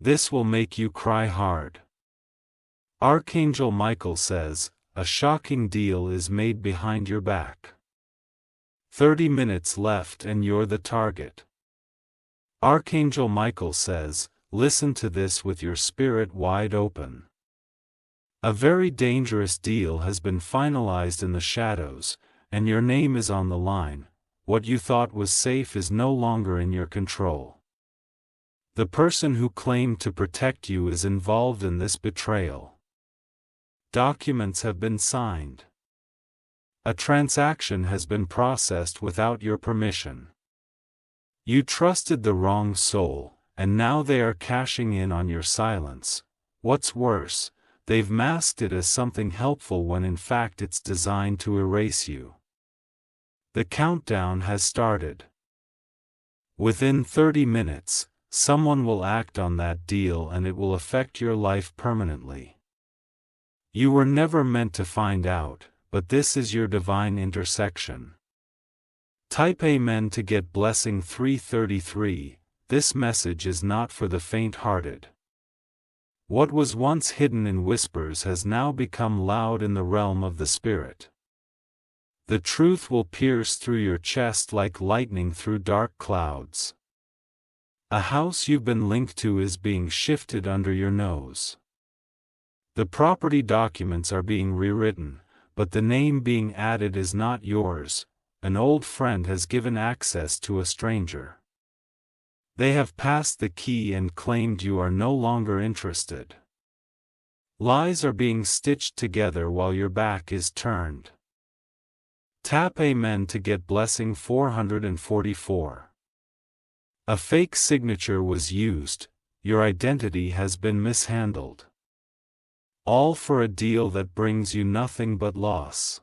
This will make you cry hard. Archangel Michael says, a shocking deal is made behind your back. 30 minutes left and you're the target. Archangel Michael says, listen to this with your spirit wide open. A very dangerous deal has been finalized in the shadows, and your name is on the line. What you thought was safe is no longer in your control. The person who claimed to protect you is involved in this betrayal. Documents have been signed. A transaction has been processed without your permission. You trusted the wrong soul, and now they are cashing in on your silence. What's worse, they've masked it as something helpful when in fact it's designed to erase you. The countdown has started. Within 30 minutes, someone will act on that deal and it will affect your life permanently. You were never meant to find out, but this is your divine intersection. Type Amen to get blessing 333. This message is not for the faint-hearted. What was once hidden in whispers has now become loud in the realm of the spirit. The truth will pierce through your chest like lightning through dark clouds. A house you've been linked to is being shifted under your nose. The property documents are being rewritten, but the name being added is not yours. An old friend has given access to a stranger. They have passed the key and claimed you are no longer interested. Lies are being stitched together while your back is turned. Tap Amen to get blessing 444. A fake signature was used, your identity has been mishandled. All for a deal that brings you nothing but loss.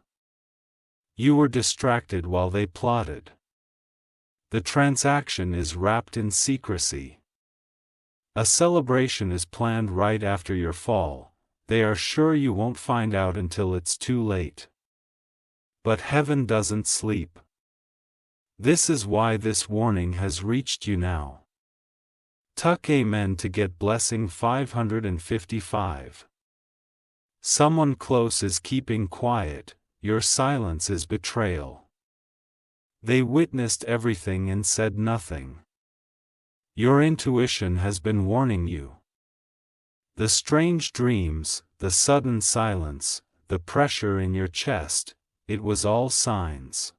You were distracted while they plotted. The transaction is wrapped in secrecy. A celebration is planned right after your fall. They are sure you won't find out until it's too late. But heaven doesn't sleep. This is why this warning has reached you now. Tuck Amen to get blessing 555. Someone close is keeping quiet, your silence is betrayal. They witnessed everything and said nothing. Your intuition has been warning you. The strange dreams, the sudden silence, the pressure in your chest, it was all signs.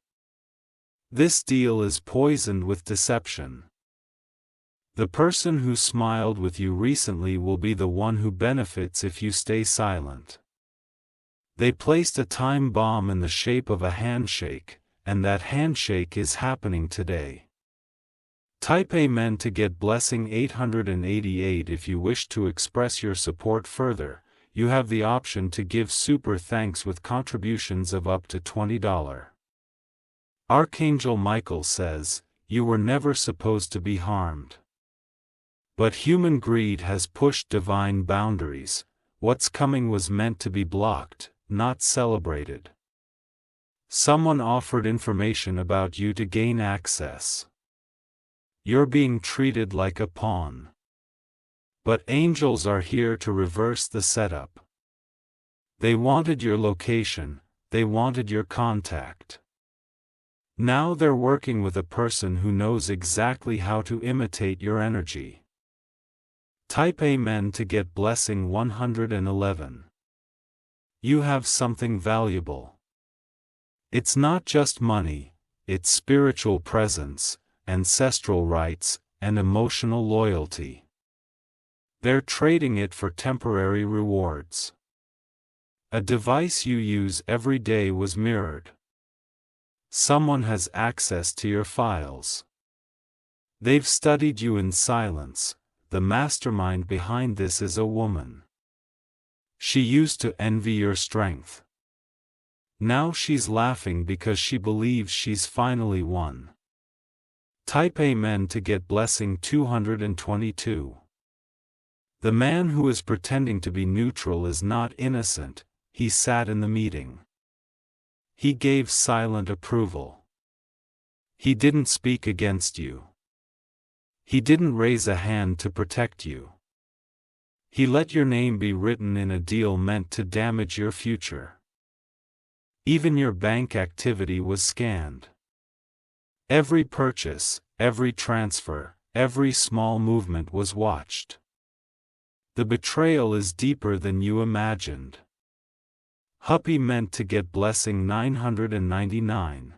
This deal is poisoned with deception. The person who smiled with you recently will be the one who benefits if you stay silent. They placed a time bomb in the shape of a handshake, and that handshake is happening today. Type Amen to get blessing 888 if you wish to express your support further. You have the option to give super thanks with contributions of up to $20. Archangel Michael says, you were never supposed to be harmed. But human greed has pushed divine boundaries. What's coming was meant to be blocked, not celebrated. Someone offered information about you to gain access. You're being treated like a pawn. But angels are here to reverse the setup. They wanted your location, they wanted your contact. Now they're working with a person who knows exactly how to imitate your energy. Type Amen to get blessing 111. You have something valuable. It's not just money, it's spiritual presence, ancestral rights, and emotional loyalty. They're trading it for temporary rewards. A device you use every day was mirrored. Someone has access to your files. They've studied you in silence. The mastermind behind this is a woman. She used to envy your strength. Now she's laughing because she believes she's finally won. Type Amen to get blessing 222. The man who is pretending to be neutral is not innocent, he sat in the meeting. He gave silent approval. He didn't speak against you. He didn't raise a hand to protect you. He let your name be written in a deal meant to damage your future. Even your bank activity was scanned. Every purchase, every transfer, every small movement was watched. The betrayal is deeper than you imagined. Huppy meant to get blessing 999.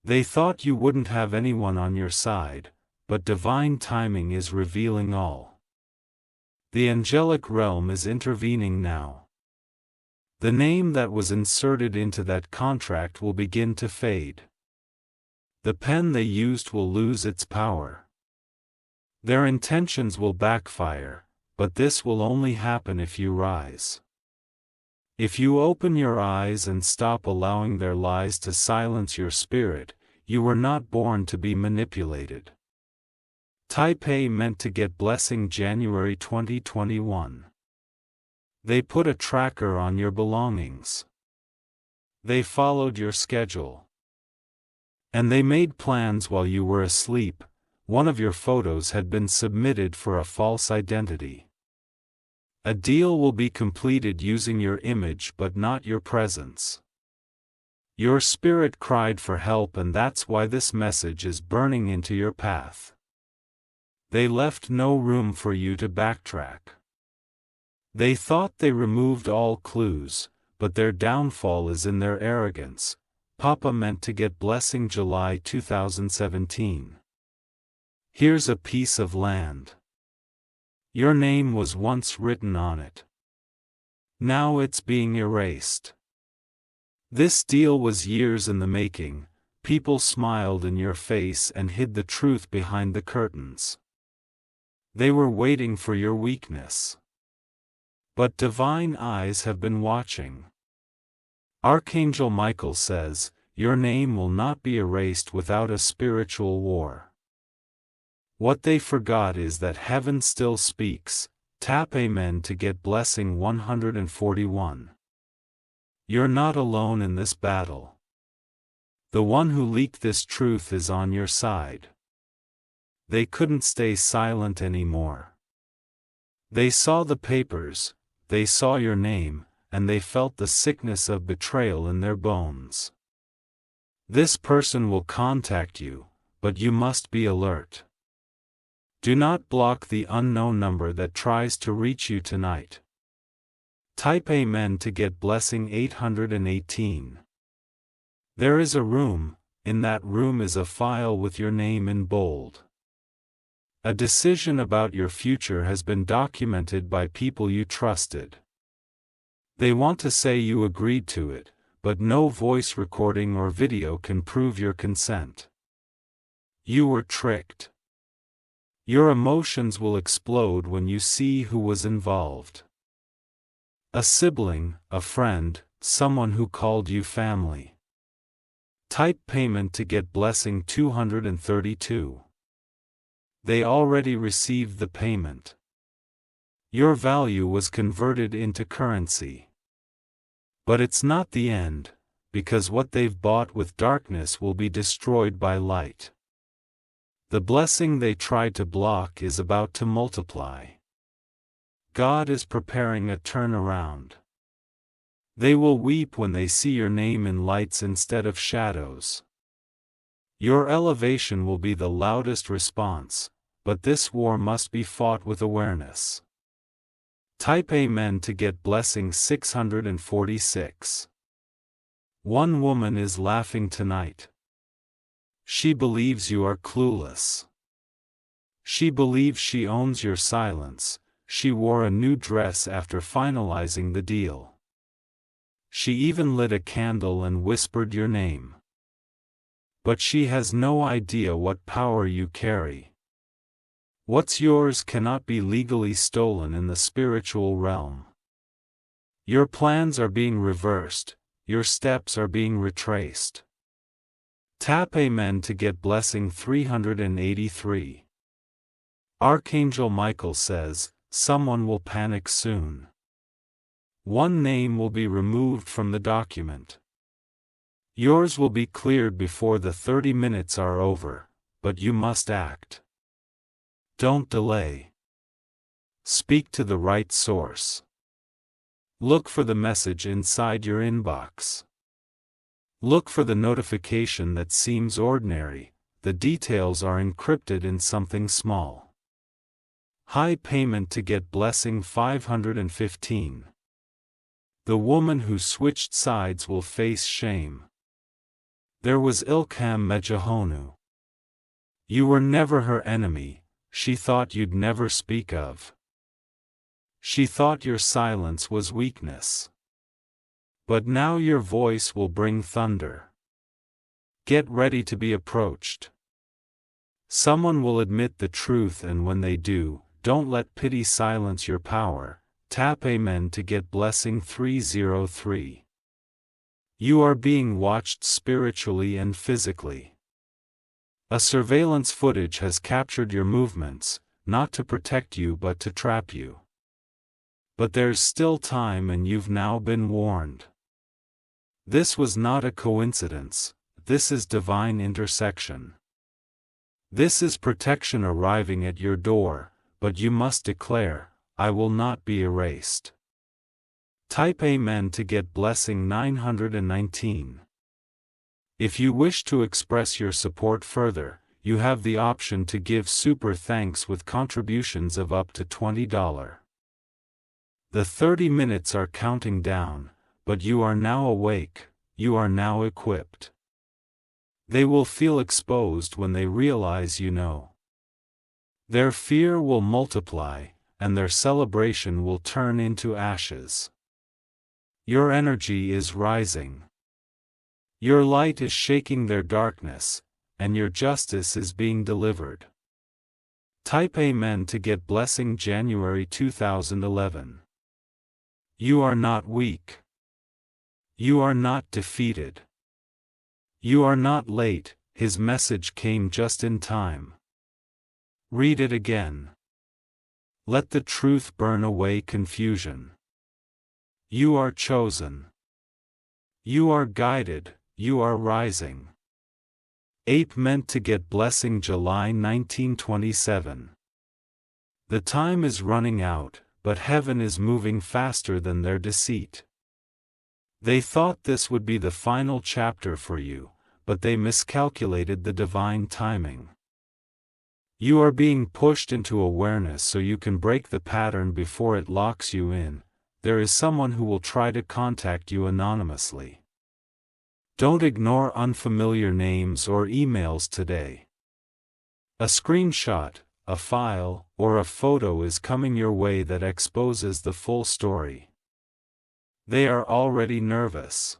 They thought you wouldn't have anyone on your side, but divine timing is revealing all. The angelic realm is intervening now. The name that was inserted into that contract will begin to fade. The pen they used will lose its power. Their intentions will backfire, but this will only happen if you rise. If you open your eyes and stop allowing their lies to silence your spirit, you were not born to be manipulated. Type A meant to get blessing January 2021. They put a tracker on your belongings. They followed your schedule. And they made plans while you were asleep. One of your photos had been submitted for a false identity. A deal will be completed using your image but not your presence. Your spirit cried for help, and that's why this message is burning into your path. They left no room for you to backtrack. They thought they removed all clues, but their downfall is in their arrogance. Papa meant to get blessing July 2017. Here's a piece of land. Your name was once written on it. Now it's being erased. This deal was years in the making. People smiled in your face and hid the truth behind the curtains. They were waiting for your weakness. But divine eyes have been watching. Archangel Michael says, your name will not be erased without a spiritual war. What they forgot is that heaven still speaks. Tap Amen to get blessing 141. You're not alone in this battle. The one who leaked this truth is on your side. They couldn't stay silent anymore. They saw the papers, they saw your name, and they felt the sickness of betrayal in their bones. This person will contact you, but you must be alert. Do not block the unknown number that tries to reach you tonight. Type Amen to get blessing 818. There is a room, in that room is a file with your name in bold. A decision about your future has been documented by people you trusted. They want to say you agreed to it, but no voice recording or video can prove your consent. You were tricked. Your emotions will explode when you see who was involved. A sibling, a friend, someone who called you family. Type payment to get blessing 232. They already received the payment. Your value was converted into currency. But it's not the end, because what they've bought with darkness will be destroyed by light. The blessing they tried to block is about to multiply. God is preparing a turnaround. They will weep when they see your name in lights instead of shadows. Your elevation will be the loudest response, but this war must be fought with awareness. Type Amen to get blessing 646. One woman is laughing tonight. She believes you are clueless. She believes she owns your silence. She wore a new dress after finalizing the deal. She even lit a candle and whispered your name. But she has no idea what power you carry. What's yours cannot be legally stolen in the spiritual realm. Your plans are being reversed, your steps are being retraced. Tap Amen to get blessing 383. Archangel Michael says, someone will panic soon. One name will be removed from the document. Yours will be cleared before the 30 minutes are over, but you must act. Don't delay. Speak to the right source. Look for the message inside your inbox. Look for the notification that seems ordinary. The details are encrypted in something small. High payment to get blessing 515. The woman who switched sides will face shame. There was Ilkham Mejahonu. You were never her enemy, she thought you'd never speak of. She thought your silence was weakness. But now your voice will bring thunder. Get ready to be approached. Someone will admit the truth, and when they do, don't let pity silence your power. Tap Amen to get blessing 303. You are being watched spiritually and physically. A surveillance footage has captured your movements, not to protect you but to trap you. But there's still time, and you've now been warned. This was not a coincidence, this is divine intersection. This is protection arriving at your door, but you must declare, I will not be erased. Type Amen to get blessing 919. If you wish to express your support further, you have the option to give super thanks with contributions of up to $20. The 30 minutes are counting down, but you are now awake, you are now equipped. They will feel exposed when they realize you know. Their fear will multiply, and their celebration will turn into ashes. Your energy is rising. Your light is shaking their darkness, and your justice is being delivered. Type Amen to get blessing January 2011. You are not weak. You are not defeated. You are not late, his message came just in time. Read it again. Let the truth burn away confusion. You are chosen. You are guided, you are rising. Ape meant to get blessing July 1927. The time is running out, but heaven is moving faster than their deceit. They thought this would be the final chapter for you, but they miscalculated the divine timing. You are being pushed into awareness so you can break the pattern before it locks you in. There is someone who will try to contact you anonymously. Don't ignore unfamiliar names or emails today. A screenshot, a file, or a photo is coming your way that exposes the full story. They are already nervous.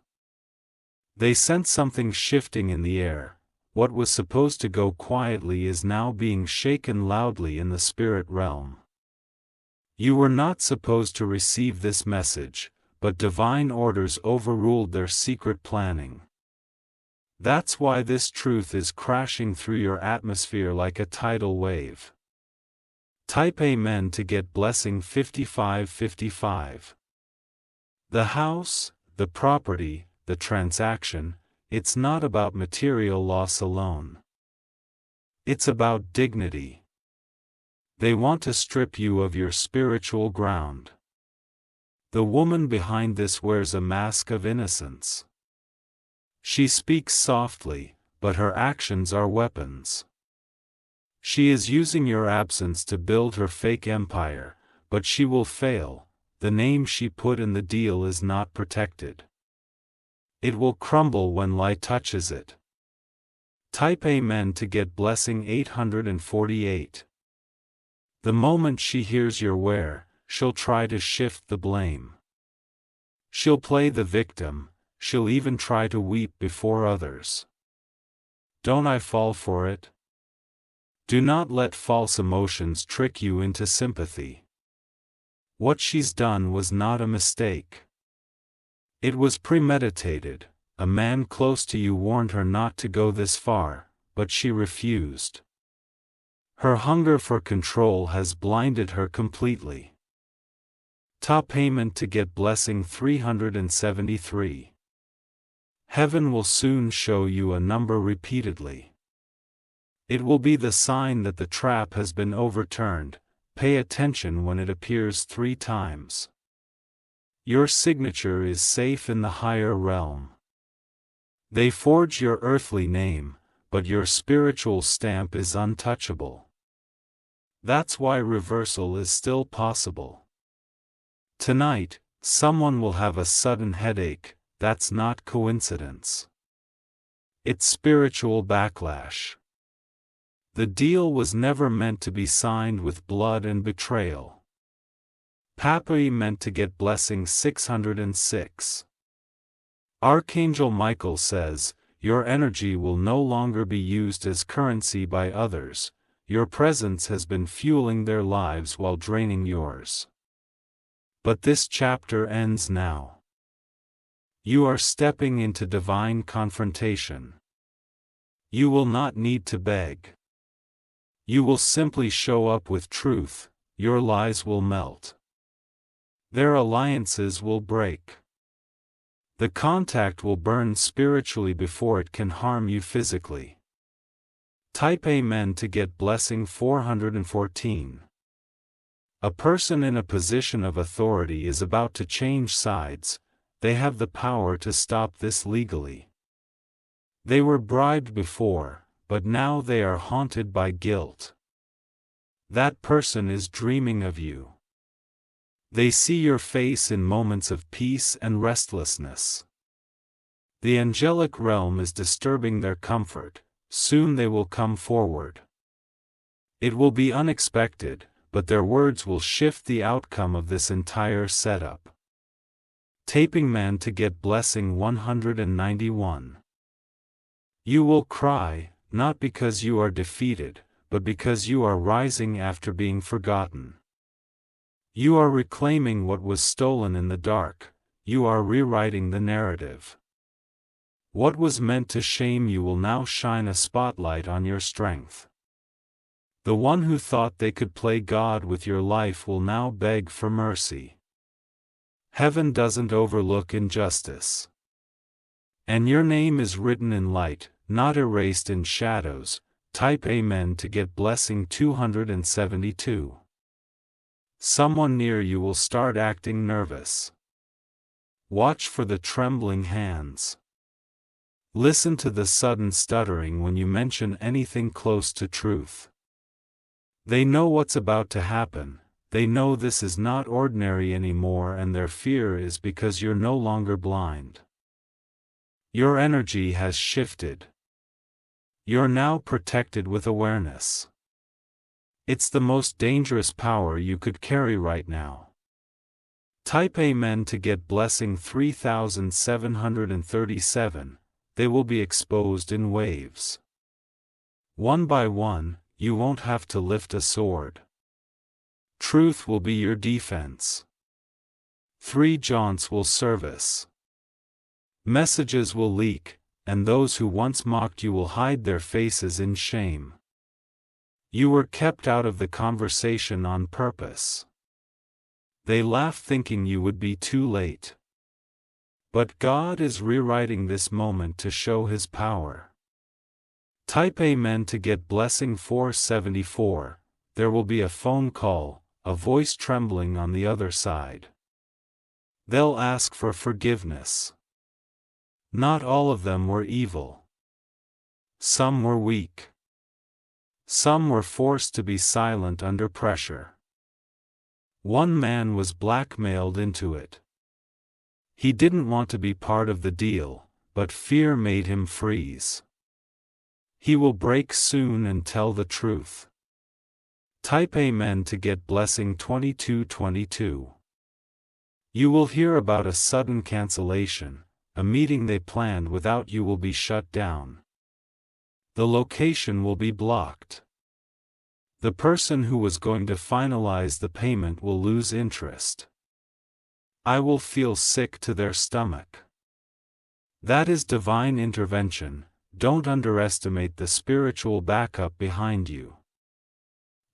They sense something shifting in the air. What was supposed to go quietly is now being shaken loudly in the spirit realm. You were not supposed to receive this message, but divine orders overruled their secret planning. That's why this truth is crashing through your atmosphere like a tidal wave. Type Amen to get blessing 5555. The house, the property, the transaction, it's not about material loss alone. It's about dignity. They want to strip you of your spiritual ground. The woman behind this wears a mask of innocence. She speaks softly, but her actions are weapons. She is using your absence to build her fake empire, but she will fail. The name she put in the deal is not protected. It will crumble when light touches it. Type Amen to get blessing 848. The moment she hears your where, she'll try to shift the blame. She'll play the victim, she'll even try to weep before others. Don't I fall for it? Do not let false emotions trick you into sympathy. What she's done was not a mistake. It was premeditated. A man close to you warned her not to go this far, but she refused. Her hunger for control has blinded her completely. Top payment to get blessing 373. Heaven will soon show you a number repeatedly. It will be the sign that the trap has been overturned. pay attention when it appears 3 times. Your signature is safe in the higher realm. They forge your earthly name, but your spiritual stamp is untouchable. That's why reversal is still possible. Tonight, someone will have a sudden headache. That's not coincidence. It's spiritual backlash. The deal was never meant to be signed with blood and betrayal. Papai meant to get blessing 606. Archangel Michael says, your energy will no longer be used as currency by others. Your presence has been fueling their lives while draining yours. But this chapter ends now. You are stepping into divine confrontation. You will not need to beg. You will simply show up with truth. Your lies will melt. Their alliances will break. The contact will burn spiritually before it can harm you physically. Type Amen to get blessing 414. A person in a position of authority is about to change sides. They have the power to stop this legally. They were bribed before, but now they are haunted by guilt. That person is dreaming of you. They see your face in moments of peace and restlessness. The angelic realm is disturbing their comfort. Soon they will come forward. It will be unexpected, but their words will shift the outcome of this entire setup. Taping Man to get blessing 191. You will cry, not because you are defeated, but because you are rising after being forgotten. You are reclaiming what was stolen in the dark. You are rewriting the narrative. What was meant to shame you will now shine a spotlight on your strength. The one who thought they could play God with your life will now beg for mercy. Heaven doesn't overlook injustice. And your name is written in light, not erased in shadows. Type Amen to get blessing 272. Someone near you will start acting nervous. Watch for the trembling hands. Listen to the sudden stuttering when you mention anything close to truth. They know what's about to happen. They know this is not ordinary anymore, and their fear is because you're no longer blind. Your energy has shifted. You're now protected with awareness. It's the most dangerous power you could carry right now. Type Amen to get blessing 3737. They will be exposed in waves. One by one, you won't have to lift a sword. Truth will be your defense. 3 jaunts will service. Messages will leak, and those who once mocked you will hide their faces in shame. You were kept out of the conversation on purpose. They laughed thinking you would be too late. But God is rewriting this moment to show His power. Type Amen to get blessing 474. There will be a phone call, a voice trembling on the other side. They'll ask for forgiveness. Not all of them were evil. Some were weak. Some were forced to be silent under pressure. One man was blackmailed into it. He didn't want to be part of the deal, but fear made him freeze. He will break soon and tell the truth. Type Amen to get blessing 2222. You will hear about a sudden cancellation. A meeting they planned without you will be shut down. The location will be blocked. The person who was going to finalize the payment will lose interest. I will feel sick to their stomach. That is divine intervention. Don't underestimate the spiritual backup behind you.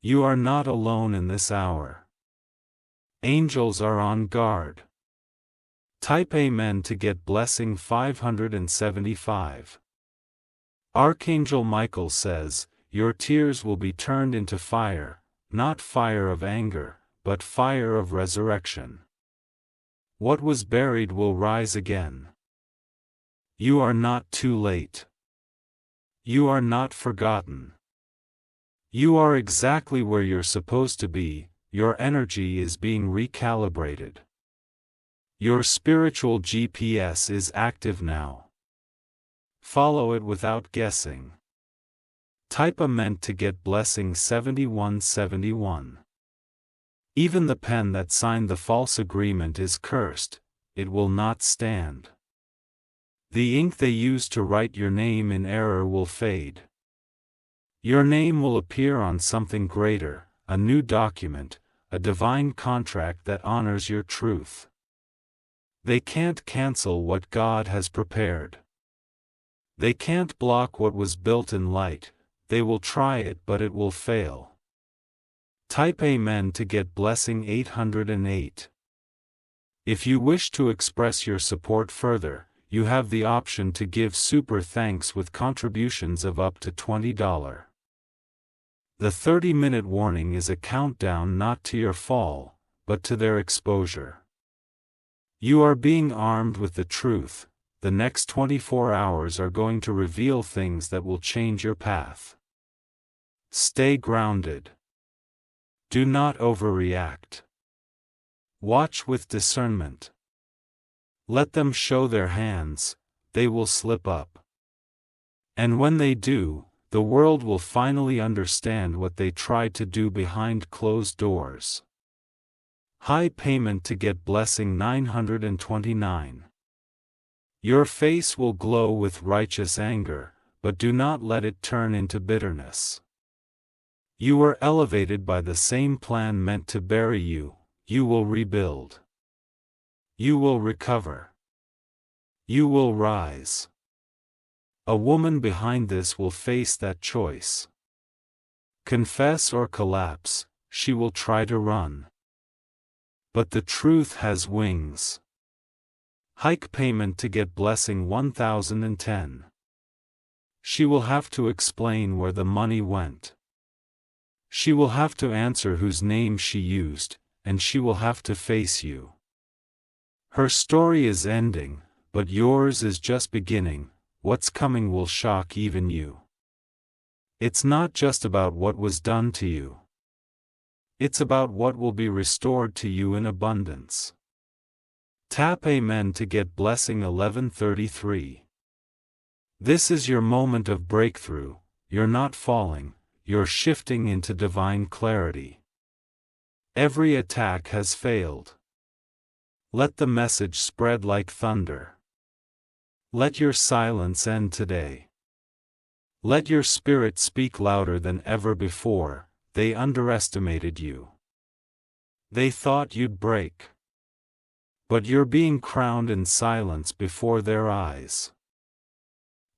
You are not alone in this hour. Angels are on guard. Type Amen to get blessing 575. Archangel Michael says, your tears will be turned into fire, not fire of anger, but fire of resurrection. What was buried will rise again. You are not too late. You are not forgotten. You are exactly where you're supposed to be. Your energy is being recalibrated. Your spiritual GPS is active now. Follow it without guessing. Type Amen to get blessing 7171. Even the pen that signed the false agreement is cursed, it will not stand. The ink they used to write your name in error will fade. Your name will appear on something greater, a new document, a divine contract that honors your truth. They can't cancel what God has prepared. They can't block what was built in light. They will try it, but it will fail. Type Amen to get blessing 808. If you wish to express your support further, you have the option to give super thanks with contributions of up to $20. The 30-minute warning is a countdown not to your fall, but to their exposure. You are being armed with the truth. The next 24 hours are going to reveal things that will change your path. Stay grounded. Do not overreact. Watch with discernment. Let them show their hands, they will slip up. And when they do, the world will finally understand what they tried to do behind closed doors. High payment to get blessing 929. Your face will glow with righteous anger, but do not let it turn into bitterness. You were elevated by the same plan meant to bury you. You will rebuild. You will recover. You will rise. A woman behind this will face that choice. Confess or collapse, she will try to run. But the truth has wings. Hike payment to get blessing 1010. She will have to explain where the money went. She will have to answer whose name she used, and she will have to face you. Her story is ending, but yours is just beginning. What's coming will shock even you. It's not just about what was done to you. It's about what will be restored to you in abundance. Tap Amen to get blessing 1133. This is your moment of breakthrough. You're not falling, you're shifting into divine clarity. Every attack has failed. Let the message spread like thunder. Let your silence end today. Let your spirit speak louder than ever before. They underestimated you. They thought you'd break. But you're being crowned in silence before their eyes.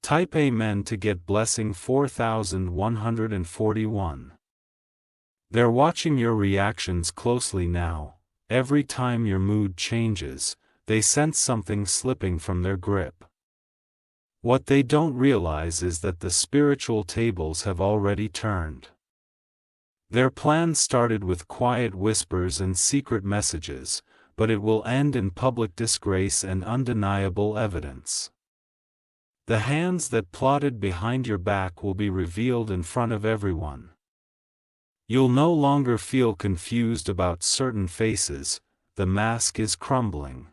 Type Amen to get blessing 4141. They're watching your reactions closely now. Every time your mood changes, they sense something slipping from their grip. What they don't realize is that the spiritual tables have already turned. Their plan started with quiet whispers and secret messages, but it will end in public disgrace and undeniable evidence. The hands that plotted behind your back will be revealed in front of everyone. You'll no longer feel confused about certain faces. The mask is crumbling.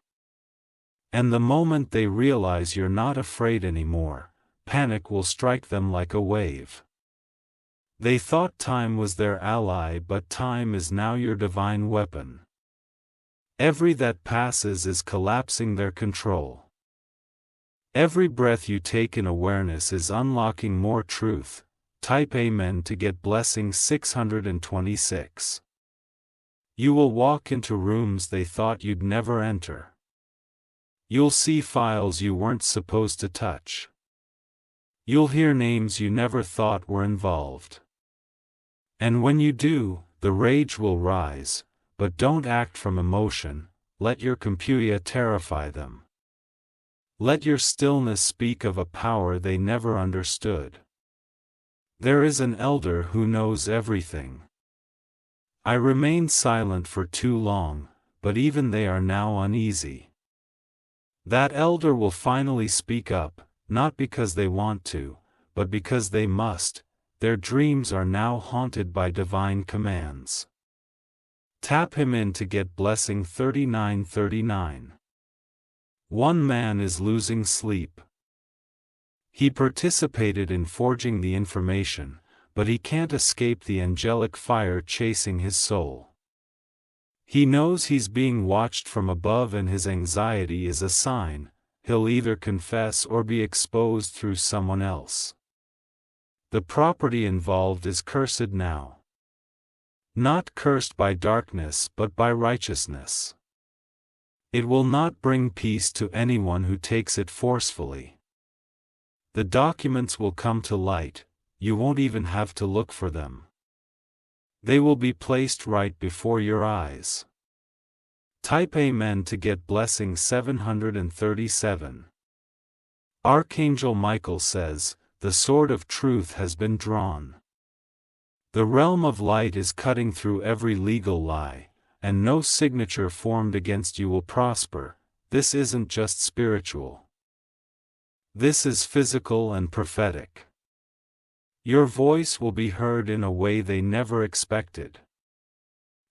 And the moment they realize you're not afraid anymore, panic will strike them like a wave. They thought time was their ally, but time is now your divine weapon. Every that passes is collapsing their control. Every breath you take in awareness is unlocking more truth. Type Amen to get blessing 626. You will walk into rooms they thought you'd never enter. You'll see files you weren't supposed to touch. You'll hear names you never thought were involved. And when you do, the rage will rise, but don't act from emotion. Let your computer terrify them. Let your stillness speak of a power they never understood. There is an elder who knows everything. I remained silent for too long, but even they are now uneasy. That elder will finally speak up, not because they want to, but because they must. Their dreams are now haunted by divine commands. Tap him in to get blessing 3939. One man is losing sleep. He participated in forging the information, but he can't escape the angelic fire chasing his soul. He knows he's being watched from above, and his anxiety is a sign he'll either confess or be exposed through someone else. The property involved is cursed now. Not cursed by darkness but by righteousness. It will not bring peace to anyone who takes it forcefully. The documents will come to light, you won't even have to look for them. They will be placed right before your eyes. Type Amen to get blessing 737. Archangel Michael says, the sword of truth has been drawn. The realm of light is cutting through every legal lie, and no signature formed against you will prosper. This isn't just spiritual. This is physical and prophetic. Your voice will be heard in a way they never expected.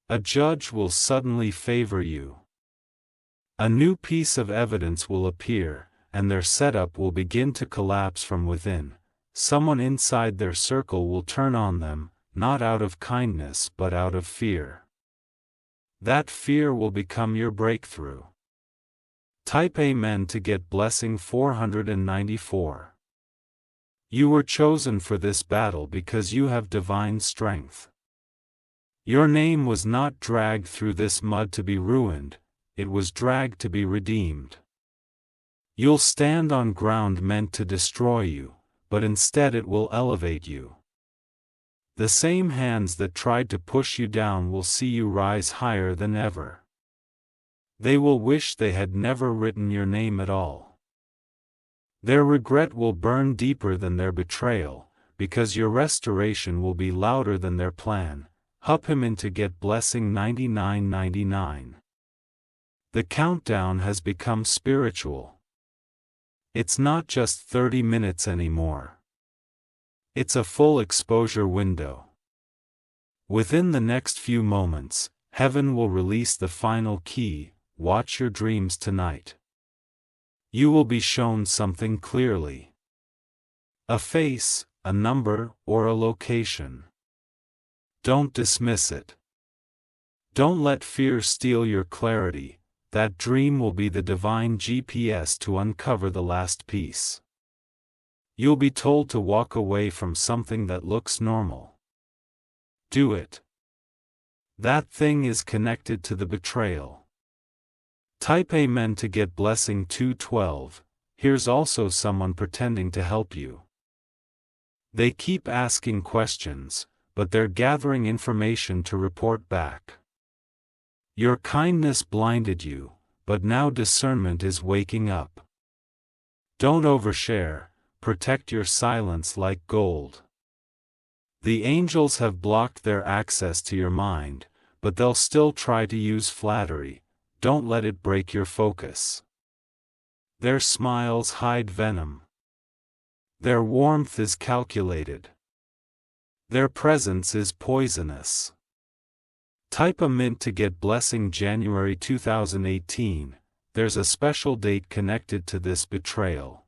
A judge will suddenly favor you. A new piece of evidence will appear, and their setup will begin to collapse from within. Someone inside their circle will turn on them, not out of kindness but out of fear. That fear will become your breakthrough. Type Amen to get blessing 494. You were chosen for this battle because you have divine strength. Your name was not dragged through this mud to be ruined, it was dragged to be redeemed. You'll stand on ground meant to destroy you, but instead it will elevate you. The same hands that tried to push you down will see you rise higher than ever. They will wish they had never written your name at all. Their regret will burn deeper than their betrayal, because your restoration will be louder than their plan. Hup him in to get blessing 9999. The countdown has become spiritual. It's not just 30 minutes anymore. It's a full exposure window. Within the next few moments, heaven will release the final key. Watch your dreams tonight. You will be shown something clearly. A face, a number, or a location. Don't dismiss it. Don't let fear steal your clarity. That dream will be the divine GPS to uncover the last piece. You'll be told to walk away from something that looks normal. Do it. That thing is connected to the betrayal. Type Amen to get blessing 212. Here's also someone pretending to help you. They keep asking questions, but they're gathering information to report back. Your kindness blinded you, but now discernment is waking up. Don't overshare, protect your silence like gold. The angels have blocked their access to your mind, but they'll still try to use flattery. Don't let it break your focus. Their smiles hide venom. Their warmth is calculated. Their presence is poisonous. Type a mint to get blessing January 2018. There's a special date connected to this betrayal.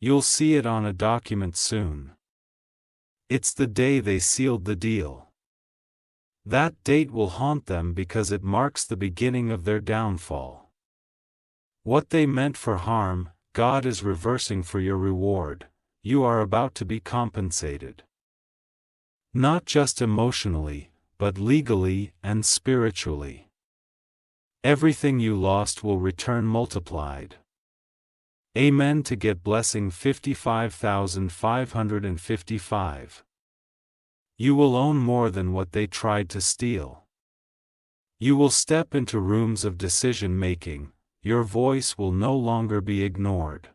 You'll see it on a document soon. It's the day they sealed the deal. That date will haunt them because it marks the beginning of their downfall. What they meant for harm, God is reversing for your reward. You are about to be compensated. Not just emotionally, but legally and spiritually. Everything you lost will return multiplied. Amen to get blessing 55,555. You will own more than what they tried to steal. You will step into rooms of decision-making, your voice will no longer be ignored.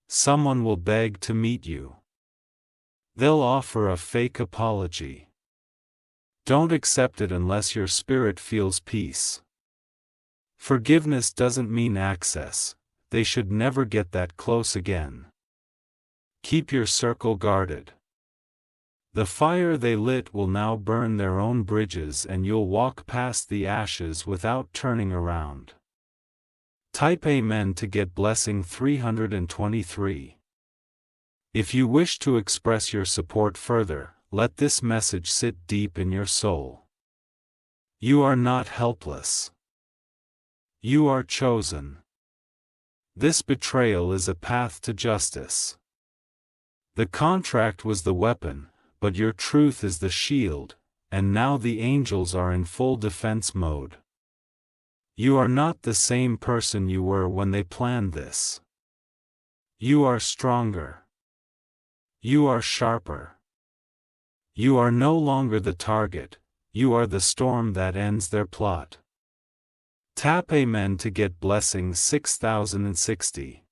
Someone will beg to meet you. They'll offer a fake apology. Don't accept it unless your spirit feels peace. Forgiveness doesn't mean access. They should never get that close again. Keep your circle guarded. The fire they lit will now burn their own bridges and you'll walk past the ashes without turning around. Type Amen to get blessing 323. If you wish to express your support further, let this message sit deep in your soul. You are not helpless. You are chosen. This betrayal is a path to justice. The contract was the weapon, but your truth is the shield, and now the angels are in full defense mode. You are not the same person you were when they planned this. You are stronger. You are sharper. You are no longer the target, you are the storm that ends their plot. Tap Amen to get blessings 6060.